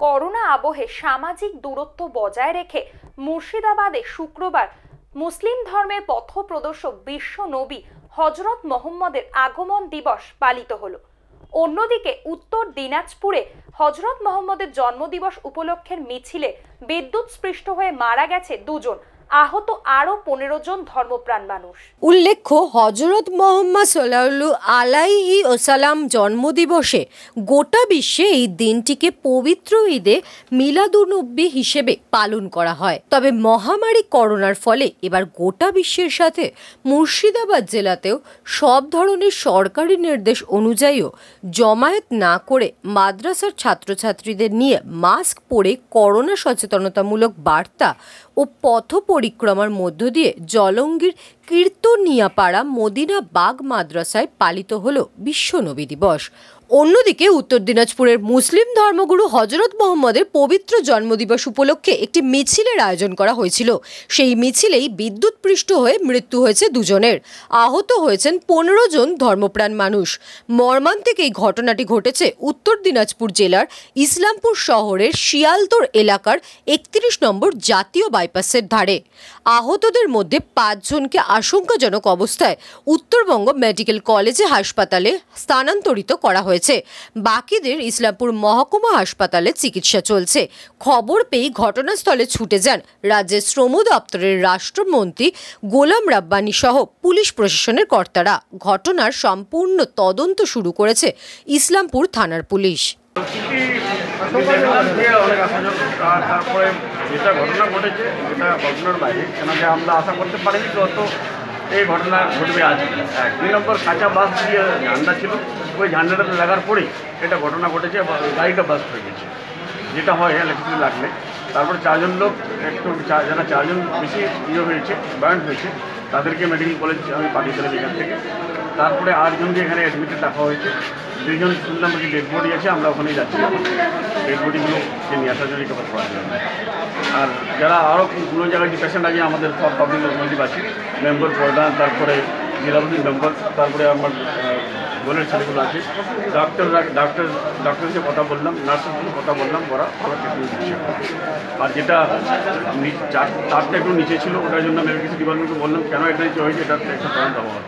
Corona আবহে সামাজিক দূরত্ব বজায় রেখে মুর্শিদাবাদে শুক্রবার মুসলিম ধর্মের পথপ্রদর্শক বিশ্ব নবী হযরত মুহাম্মদের আগমন দিবস পালিত হলো। অন্যদিকে উত্তর দিনাজপুরে হযরত মুহাম্মদের জন্মদিবস উপলক্ষের মিছিলে বিদ্যুৎস্পৃষ্ট হয়ে মারা গেছে দুজন, আহত আরও 15 জন ধর্মপ্রাণ মানুষ। উল্লেখ্য, হযরত মুহাম্মদ সাল্লাল্লাহু আলাইহি ওয়াসাল্লাম জন্মদিবসে গোটা বিশ্বে এই দিনটিকে পবিত্র ঈদে মিলাদুন্নবী হিসেবে পালন করা হয়। তবে মহামারী করোনার ফলে এবার গোটা বিশ্বের সাথে মুর্শিদাবাদ জেলাতেও সব ধরনের সরকারি নির্দেশ অনুযায়ীও জমায়েত না করে মাদ্রাসার ছাত্রছাত্রীদের নিয়ে মাস্ক পরে করোনা সচেতনতামূলক বার্তা ও পথ পরিক্রমার মধ্য দিয়ে জলঙ্গির কীর্তনিয়াপাড়া মদিনা বাগ মাদ্রাসায় পালিত হলো বিশ্ব নবী দিবস। অন্যদিকে উত্তর দিনাজপুরের মুসলিম ধর্মগুরু হযরত মুহাম্মদের পবিত্র জন্মদিবস উপলক্ষে একটি মিছিলের আয়োজন করা হয়েছিল। সেই মিছিলেই বিদ্যুৎস্পৃষ্ট হয়ে মৃত্যু হয়েছে দুজনের, আহত হয়েছেন 15 জন ধর্মপ্রাণ মানুষ। মর্মান্তিক এই ঘটনাটি ঘটেছে উত্তর দিনাজপুর জেলার ইসলামপুর শহরের শিয়ালতোর এলাকার 31 নম্বর জাতীয় বাইপাসের ধারে। আহতদের মধ্যে 5 জনকে আশঙ্কাজনক অবস্থায় উত্তরবঙ্গ মেডিকেল কলেজে হাসপাতালে স্থানান্তরিত করা হয়েছে। বাকিদের ইসলামপুর মহকুমা হাসপাতালে চিকিৎসা চলছে। খবর পেয়ে ঘটনাস্থলে ছুটে যান রাজ্যের শ্রম দপ্তরের রাষ্ট্রমন্ত্রী গোলাম রাব্বানি সহ পুলিশ প্রশাসনের কর্তারা। ঘটনার সম্পূর্ণ তদন্ত শুরু করেছে ইসলামপুর থানার পুলিশ। তারপরে যেটা ঘটনা ঘটেছে যেটা ঘটনার বাইরে কেন যে আমরা আশা করতে পারিনি যত এই ঘটনা ঘটবে আজ। 2 নম্বর কাঁচা বাস দিয়ে ঝান্ডা ছিল, ওই ঝান্ডাটা লাগার পরেই এটা ঘটনা ঘটেছে, গাড়িটা বাস্ট হয়ে গেছে। যেটা হয় ইলেকট্রিসিটি লাগলে তারপরে 4 জন লোক একটু যারা 4 জন বেশি হয়েছে বার্ন হয়েছে তাদেরকে মেডিকেল কলেজ আমি পাঠিয়েছিলাম এখান থেকে। তারপরে 8 জনকে এখানে অ্যাডমিটে রাখা হয়েছে। 2 জন শুনলাম যে ডেড বডি আছে, আমরা ওখানেই যাচ্ছি ডেড বডিগুলোকে নিয়ে আসার জন্য রিকভার করার জন্য। আর যারা আরও কোনো জায়গায় যে পেশেন্ট আছে আমাদের সব পাবলিক লোকমন্ত্রী আছে, মেম্বার প্রধান, তারপরে জেলাপতি মেম্বার, তারপরে আমার বোনের ছেলেগুলো আছে, ডাক্তারের সাথে কথা বললাম, নার্সের সাথে কথা বললাম, ওরা ট্রিটমেন্ট দিচ্ছে। আর যেটা তারটা একটু নিচে ছিল ওটার জন্য আমি কিছু ডিপার্টমেন্টকে বললাম কেন এটা নিচে হয়েছে, এটা একটা তদন্ত হওয়া।